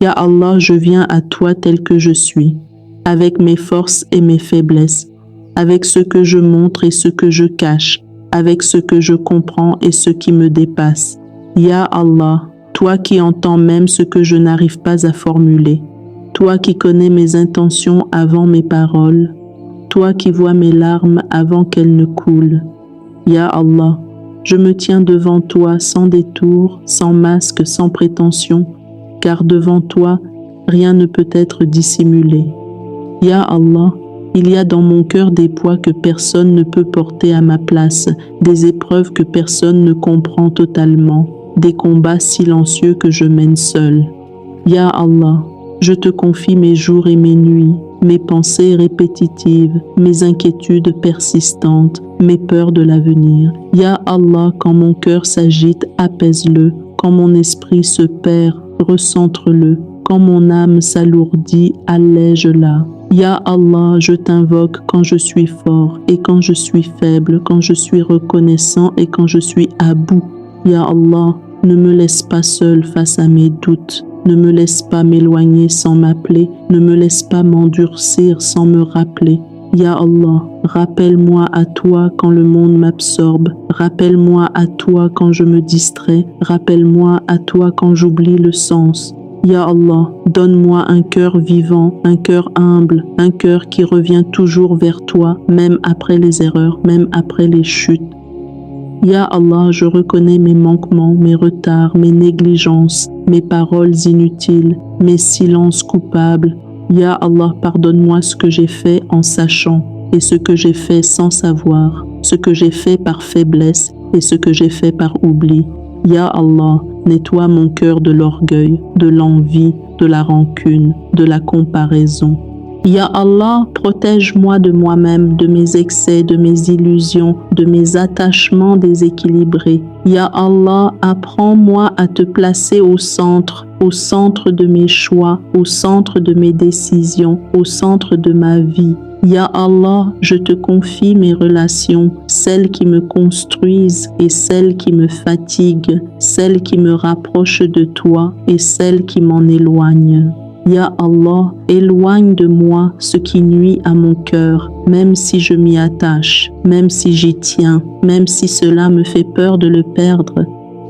Ya Allah, je viens à toi tel que je suis, avec mes forces et mes faiblesses, avec ce que je montre et ce que je cache, avec ce que je comprends et ce qui me dépasse. Ya Allah, toi qui entends même ce que je n'arrive pas à formuler, toi qui connais mes intentions avant mes paroles, toi qui vois mes larmes avant qu'elles ne coulent. Ya Allah, je me tiens devant toi sans détour, sans masque, sans prétention, car devant toi, rien ne peut être dissimulé. Ya Allah, il y a dans mon cœur des poids que personne ne peut porter à ma place, des épreuves que personne ne comprend totalement, des combats silencieux que je mène seul. Ya Allah, je te confie mes jours et mes nuits, mes pensées répétitives, mes inquiétudes persistantes, mes peurs de l'avenir. Ya Allah, quand mon cœur s'agite, apaise-le, quand mon esprit se perd, recentre-le, quand mon âme s'alourdit, allège-la. Ya Allah, je t'invoque quand je suis fort et quand je suis faible, quand je suis reconnaissant et quand je suis à bout. Ya Allah, ne me laisse pas seul face à mes doutes. Ne me laisse pas m'éloigner sans m'appeler. Ne me laisse pas m'endurcir sans me rappeler. Ya Allah, rappelle-moi à toi quand le monde m'absorbe. Rappelle-moi à toi quand je me distrais. Rappelle-moi à toi quand j'oublie le sens. Ya Allah, donne-moi un cœur vivant, un cœur humble, un cœur qui revient toujours vers toi, même après les erreurs, même après les chutes. Ya Allah, je reconnais mes manquements, mes retards, mes négligences, mes paroles inutiles, mes silences coupables. Ya Allah, pardonne-moi ce que j'ai fait en sachant et ce que j'ai fait sans savoir, ce que j'ai fait par faiblesse et ce que j'ai fait par oubli. Ya Allah, nettoie mon cœur de l'orgueil, de l'envie, de la rancune, de la comparaison. Ya Allah, protège-moi de moi-même, de mes excès, de mes illusions, de mes attachements déséquilibrés. Ya Allah, apprends-moi à te placer au centre de mes choix, au centre de mes décisions, au centre de ma vie. Ya Allah, je te confie mes relations, celles qui me construisent et celles qui me fatiguent, celles qui me rapprochent de toi et celles qui m'en éloignent. Ya Allah, éloigne de moi ce qui nuit à mon cœur, même si je m'y attache, même si j'y tiens, même si cela me fait peur de le perdre.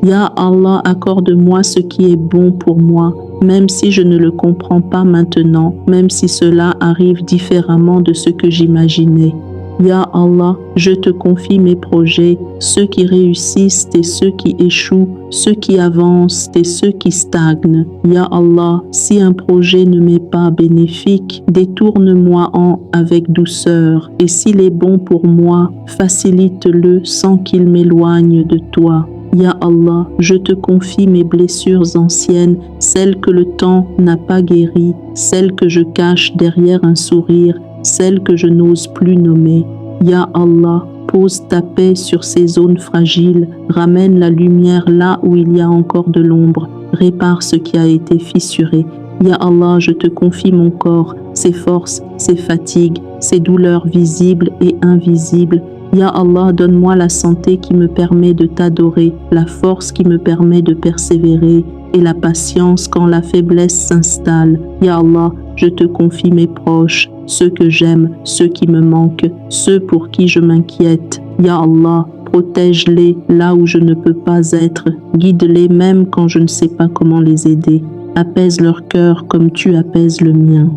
Ya Allah, accorde-moi ce qui est bon pour moi, même si je ne le comprends pas maintenant, même si cela arrive différemment de ce que j'imaginais. Ya Allah, je te confie mes projets, ceux qui réussissent et ceux qui échouent, ceux qui avancent et ceux qui stagnent. Ya Allah, si un projet ne m'est pas bénéfique, détourne-moi-en avec douceur, et s'il est bon pour moi, facilite-le sans qu'il m'éloigne de toi. Ya Allah, je te confie mes blessures anciennes, celles que le temps n'a pas guéries, celles que je cache derrière un sourire, celles que je n'ose plus nommer. Ya Allah, pose ta paix sur ces zones fragiles, ramène la lumière là où il y a encore de l'ombre, répare ce qui a été fissuré. Ya Allah, je te confie mon corps, ses forces, ses fatigues, ses douleurs visibles et invisibles. Ya Allah, donne-moi la santé qui me permet de t'adorer, la force qui me permet de persévérer et la patience quand la faiblesse s'installe. Ya Allah, je te confie mes proches, ceux que j'aime, ceux qui me manquent, ceux pour qui je m'inquiète. Ya Allah, protège-les là où je ne peux pas être, guide-les même quand je ne sais pas comment les aider. Apaise leur cœur comme tu apaises le mien.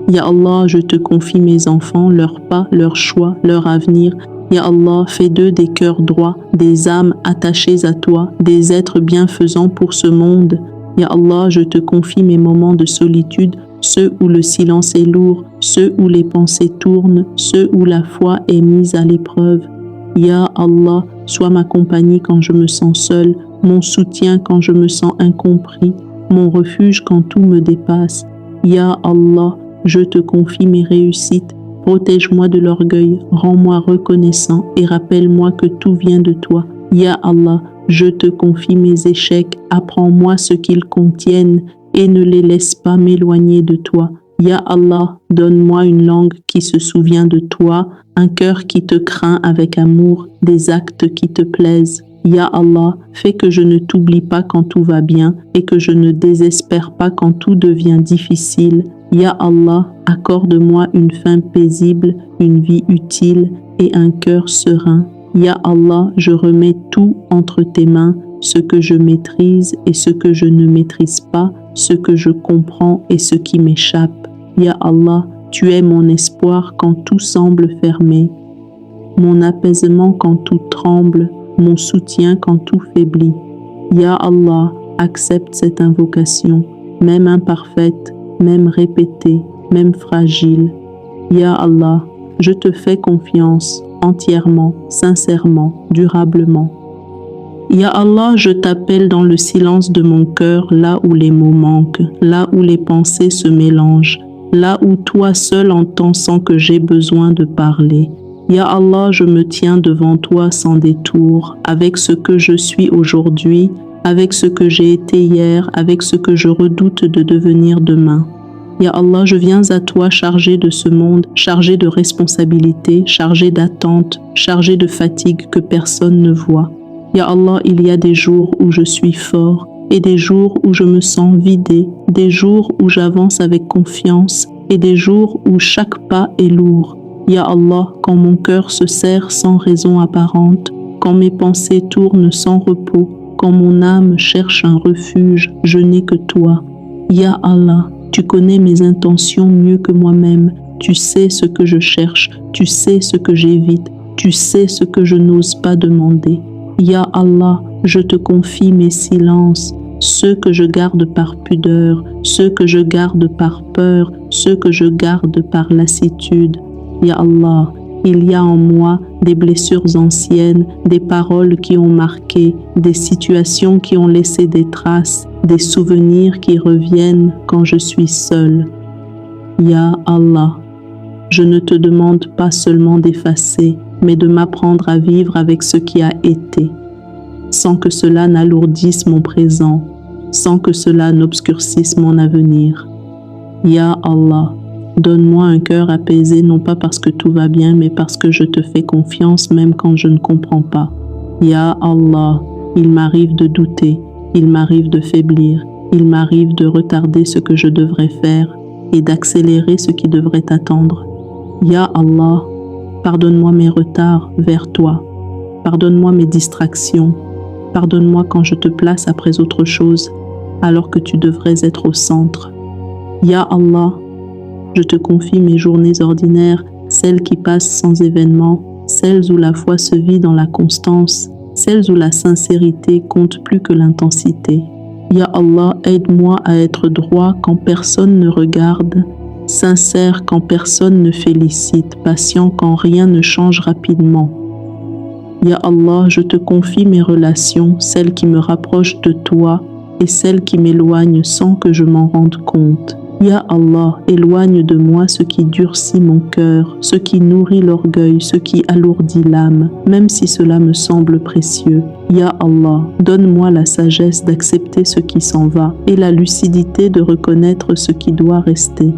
Ya Allah, je te confie mes enfants, leurs pas, leurs choix, leur avenir. Ya Allah, fais d'eux des cœurs droits, des âmes attachées à toi, des êtres bienfaisants pour ce monde. Ya Allah, je te confie mes moments de solitude, ceux où le silence est lourd, ceux où les pensées tournent, ceux où la foi est mise à l'épreuve. Ya Allah, sois ma compagnie quand je me sens seul, mon soutien quand je me sens incompris, mon refuge quand tout me dépasse. Ya Allah, je te confie mes réussites, protège-moi de l'orgueil, rends-moi reconnaissant et rappelle-moi que tout vient de toi. Ya Allah, je te confie mes échecs, apprends-moi ce qu'ils contiennent et ne les laisse pas m'éloigner de toi. Ya Allah, donne-moi une langue qui se souvient de toi, un cœur qui te craint avec amour, des actes qui te plaisent. Ya Allah, fais que je ne t'oublie pas quand tout va bien et que je ne désespère pas quand tout devient difficile. Ya Allah, accorde-moi une fin paisible, une vie utile et un cœur serein. Ya Allah, je remets tout entre tes mains, ce que je maîtrise et ce que je ne maîtrise pas, ce que je comprends et ce qui m'échappe. Ya Allah, tu es mon espoir quand tout semble fermé, mon apaisement quand tout tremble, mon soutien quand tout faiblit. Ya Allah, accepte cette invocation, même imparfaite, même répétée, même fragile. Ya Allah, je te fais confiance, entièrement, sincèrement, durablement. Ya Allah, je t'appelle dans le silence de mon cœur, là où les mots manquent, là où les pensées se mélangent, là où toi seul entends sans que j'aie besoin de parler. Ya Allah, je me tiens devant toi sans détour, avec ce que je suis aujourd'hui, avec ce que j'ai été hier, avec ce que je redoute de devenir demain. Ya Allah, je viens à toi chargé de ce monde, chargé de responsabilités, chargé d'attentes, chargé de fatigue que personne ne voit. Ya Allah, il y a des jours où je suis fort et des jours où je me sens vidé, des jours où j'avance avec confiance et des jours où chaque pas est lourd. Ya Allah, quand mon cœur se serre sans raison apparente, quand mes pensées tournent sans repos, quand mon âme cherche un refuge, je n'ai que toi. Ya Allah, tu connais mes intentions mieux que moi-même, tu sais ce que je cherche, tu sais ce que j'évite, tu sais ce que je n'ose pas demander. Ya Allah, je te confie mes silences, ceux que je garde par pudeur, ceux que je garde par peur, ceux que je garde par lassitude. Ya Allah, il y a en moi des blessures anciennes, des paroles qui ont marqué, des situations qui ont laissé des traces, des souvenirs qui reviennent quand je suis seule. Ya Allah, je ne te demande pas seulement d'effacer, mais de m'apprendre à vivre avec ce qui a été, sans que cela n'alourdisse mon présent, sans que cela n'obscurcisse mon avenir. Ya Allah, donne-moi un cœur apaisé non pas parce que tout va bien, mais parce que je te fais confiance même quand je ne comprends pas. Ya Allah, il m'arrive de douter, il m'arrive de faiblir, il m'arrive de retarder ce que je devrais faire et d'accélérer ce qui devrait attendre. Ya Allah, pardonne-moi mes retards vers toi, pardonne-moi mes distractions, pardonne-moi quand je te place après autre chose, alors que tu devrais être au centre. Ya Allah, je te confie mes journées ordinaires, celles qui passent sans événement, celles où la foi se vit dans la constance, celles où la sincérité compte plus que l'intensité. Ya Allah, aide-moi à être droit quand personne ne regarde, sincère quand personne ne félicite, patient quand rien ne change rapidement. Ya Allah, je te confie mes relations, celles qui me rapprochent de toi et celles qui m'éloignent sans que je m'en rende compte. Ya Allah, éloigne de moi ce qui durcit mon cœur, ce qui nourrit l'orgueil, ce qui alourdit l'âme, même si cela me semble précieux. Ya Allah, donne-moi la sagesse d'accepter ce qui s'en va et la lucidité de reconnaître ce qui doit rester.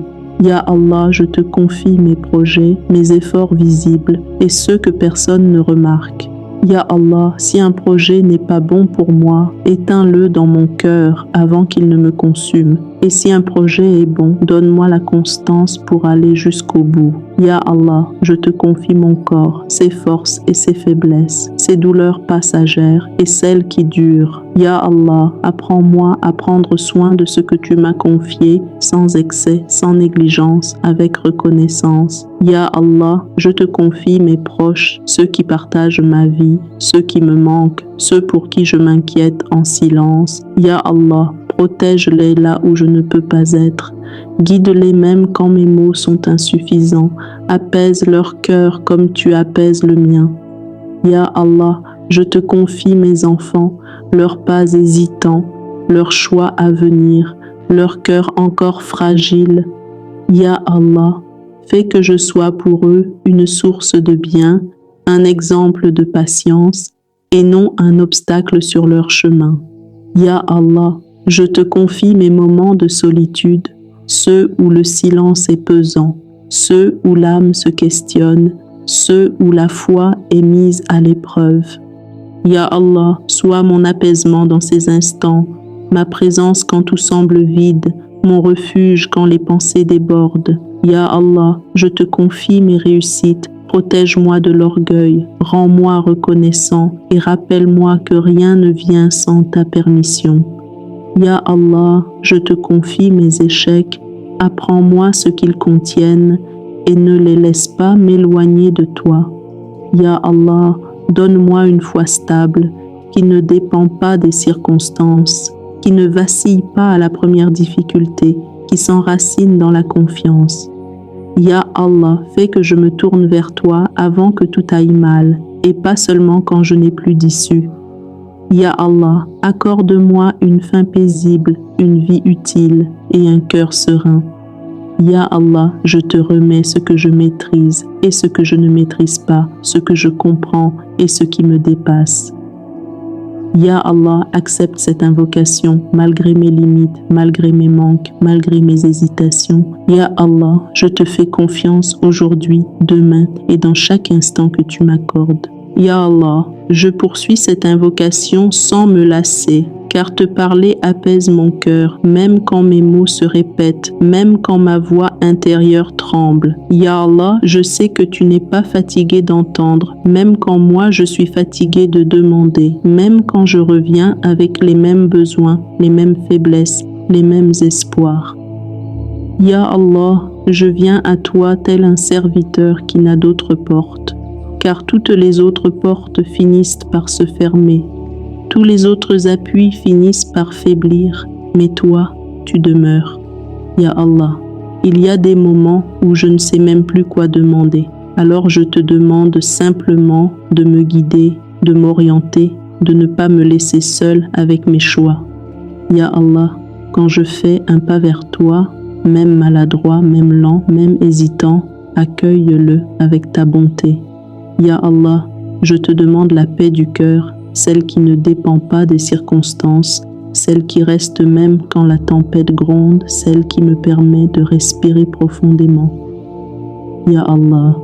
Ya Allah, je te confie mes projets, mes efforts visibles et ceux que personne ne remarque. Ya Allah, si un projet n'est pas bon pour moi, éteins-le dans mon cœur avant qu'il ne me consume. Et si un projet est bon, donne-moi la constance pour aller jusqu'au bout. Ya Allah, je te confie mon corps, ses forces et ses faiblesses, ses douleurs passagères et celles qui durent. Ya Allah, apprends-moi à prendre soin de ce que tu m'as confié, sans excès, sans négligence, avec reconnaissance. Ya Allah, je te confie mes proches, ceux qui partagent ma vie, ceux qui me manquent, ceux pour qui je m'inquiète en silence. Ya Allah, protège-les là où je ne peux pas être. Guide-les même quand mes mots sont insuffisants. Apaise leur cœur comme tu apaises le mien. Ya Allah, je te confie mes enfants, leurs pas hésitants, leurs choix à venir, leur cœur encore fragile. Ya Allah, fais que je sois pour eux une source de bien, un exemple de patience et non un obstacle sur leur chemin. Ya Allah, je te confie mes moments de solitude, ceux où le silence est pesant, ceux où l'âme se questionne, ceux où la foi est mise à l'épreuve. Ya Allah, sois mon apaisement dans ces instants, ma présence quand tout semble vide, mon refuge quand les pensées débordent. Ya Allah, je te confie mes réussites, protège-moi de l'orgueil, rends-moi reconnaissant et rappelle-moi que rien ne vient sans ta permission. Ya Allah, je te confie mes échecs, apprends-moi ce qu'ils contiennent et ne les laisse pas m'éloigner de toi. Ya Allah, donne-moi une foi stable, qui ne dépend pas des circonstances, qui ne vacille pas à la première difficulté, qui s'enracine dans la confiance. Ya Allah, fais que je me tourne vers toi avant que tout aille mal, et pas seulement quand je n'ai plus d'issue. Ya Allah, accorde-moi une fin paisible, une vie utile et un cœur serein. Ya Allah, je te remets ce que je maîtrise et ce que je ne maîtrise pas, ce que je comprends et ce qui me dépasse. Ya Allah, accepte cette invocation malgré mes limites, malgré mes manques, malgré mes hésitations. Ya Allah, je te fais confiance aujourd'hui, demain et dans chaque instant que tu m'accordes. Ya Allah, je poursuis cette invocation sans me lasser, car te parler apaise mon cœur, même quand mes mots se répètent, même quand ma voix intérieure tremble. Ya Allah, je sais que tu n'es pas fatigué d'entendre, même quand moi je suis fatigué de demander, même quand je reviens avec les mêmes besoins, les mêmes faiblesses, les mêmes espoirs. Ya Allah, je viens à toi tel un serviteur qui n'a d'autre porte, car toutes les autres portes finissent par se fermer. Tous les autres appuis finissent par faiblir, mais toi, tu demeures. Ya Allah, il y a des moments où je ne sais même plus quoi demander. Alors je te demande simplement de me guider, de m'orienter, de ne pas me laisser seul avec mes choix. Ya Allah, quand je fais un pas vers toi, même maladroit, même lent, même hésitant, accueille-le avec ta bonté. Ya Allah, je te demande la paix du cœur, celle qui ne dépend pas des circonstances, celle qui reste même quand la tempête gronde, celle qui me permet de respirer profondément. Ya Allah,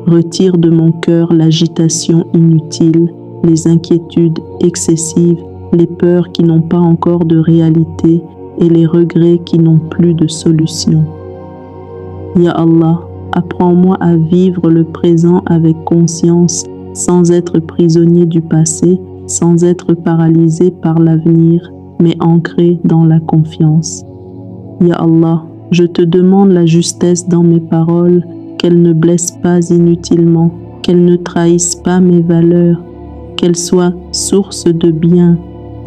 retire de mon cœur l'agitation inutile, les inquiétudes excessives, les peurs qui n'ont pas encore de réalité et les regrets qui n'ont plus de solution. Ya Allah, apprends-moi à vivre le présent avec conscience, sans être prisonnier du passé, sans être paralysé par l'avenir, mais ancré dans la confiance. Ya Allah, je te demande la justesse dans mes paroles, qu'elles ne blessent pas inutilement, qu'elles ne trahissent pas mes valeurs, qu'elles soient source de bien.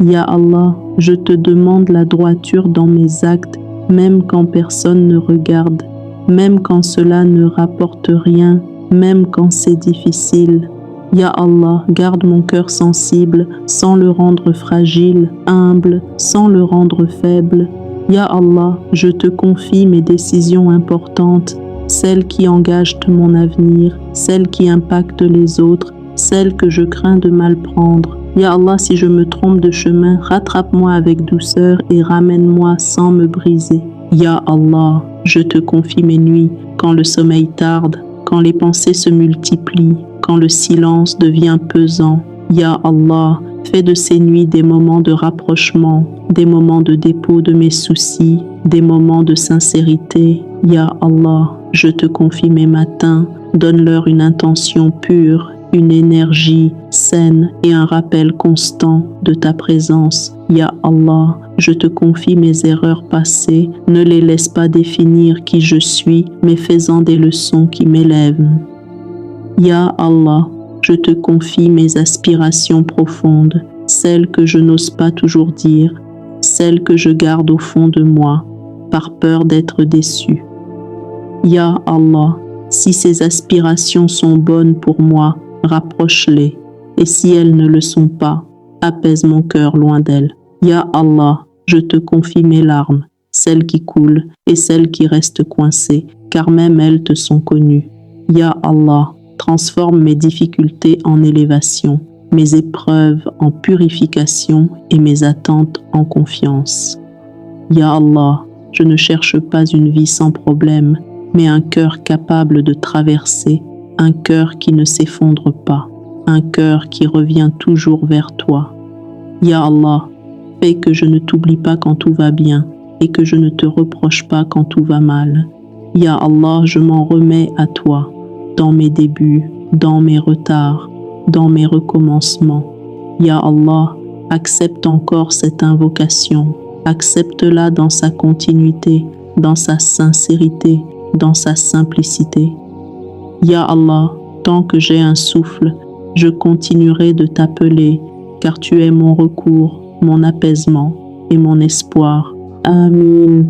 Ya Allah, je te demande la droiture dans mes actes, même quand personne ne regarde, même quand cela ne rapporte rien, même quand c'est difficile. Ya Allah, garde mon cœur sensible, sans le rendre fragile, humble, sans le rendre faible. Ya Allah, je te confie mes décisions importantes, celles qui engagent mon avenir, celles qui impactent les autres, celles que je crains de mal prendre. Ya Allah, si je me trompe de chemin, rattrape-moi avec douceur et ramène-moi sans me briser. Ya Allah, je te confie mes nuits, quand le sommeil tarde, quand les pensées se multiplient, quand le silence devient pesant. Ya Allah, fais de ces nuits des moments de rapprochement, des moments de dépôt de mes soucis, des moments de sincérité. Ya Allah, je te confie mes matins, donne-leur une intention pure, une énergie saine et un rappel constant de ta présence. Ya Allah, je te confie mes erreurs passées, ne les laisse pas définir qui je suis, mais fais-en des leçons qui m'élèvent. Ya Allah, je te confie mes aspirations profondes, celles que je n'ose pas toujours dire, celles que je garde au fond de moi, par peur d'être déçu. Ya Allah, si ces aspirations sont bonnes pour moi, rapproche-les, et si elles ne le sont pas, apaise mon cœur loin d'elles. Ya Allah, je te confie mes larmes, celles qui coulent et celles qui restent coincées, car même elles te sont connues. Ya Allah, transforme mes difficultés en élévation, mes épreuves en purification et mes attentes en confiance. Ya Allah, je ne cherche pas une vie sans problème, mais un cœur capable de traverser, un cœur qui ne s'effondre pas. un cœur qui revient toujours vers toi. Ya Allah, fais que je ne t'oublie pas quand tout va bien et que je ne te reproche pas quand tout va mal. Ya Allah, je m'en remets à toi, dans mes débuts, dans mes retards, dans mes recommencements. Ya Allah, accepte encore cette invocation, accepte-la dans sa continuité, dans sa sincérité, dans sa simplicité. Ya Allah, tant que j'ai un souffle, je continuerai de t'appeler, car tu es mon recours, mon apaisement et mon espoir. Amin.